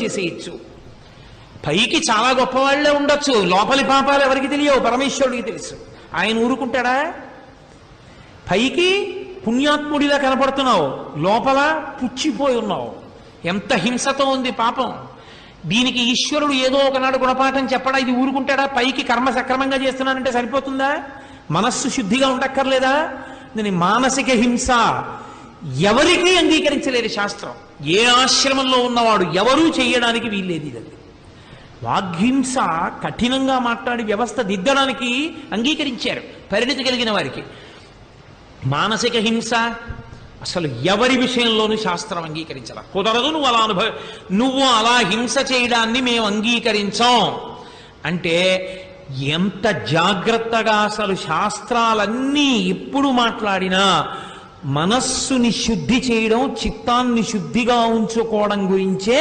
చేసేయచ్చు. పైకి చాలా గొప్పవాళ్లే ఉండొచ్చు, లోపలి పాపాలు ఎవరికి తెలియవు, పరమేశ్వరుడికి తెలుసు. ఆయన ఊరుకుంటాడా? పైకి పుణ్యాత్ముడిలా కనపడుతున్నావు, లోపల పుచ్చిపోయి ఉన్నావు. ఎంత హింసతో ఉంది పాపం. దీనికి ఈశ్వరుడు ఏదో ఒకనాడు గుణపాఠం చెప్పడా? ఇది ఊరుకుంటాడా? పైకి కర్మ సక్రమంగా చేస్తున్నానంటే సరిపోతుందా? మనస్సు శుద్ధిగా ఉండక్కర్లేదా? దీని మానసిక హింస ఎవరికీ అంగీకరించలేదు శాస్త్రం. ఏ ఆశ్రమంలో ఉన్నవాడు ఎవరూ చేయడానికి వీల్లేదు. ఇది వాగ్హింస కఠినంగా మాట్లాడి వ్యవస్థ దిద్దడానికి అంగీకరించారు పరిణితి కలిగిన వారికి. మానసిక హింస అసలు ఎవరి విషయంలోనూ శాస్త్రం అంగీకరించాల. కుదరదు, నువ్వు అలా హింస చేయడాన్ని మేము అంగీకరించాం అంటే ఎంత జాగ్రత్తగా అసలు శాస్త్రాలన్నీ ఎప్పుడు మాట్లాడినా మనస్సుని శుద్ధి చేయడం, చిత్తాన్ని శుద్ధిగా ఉంచుకోవడం గురించే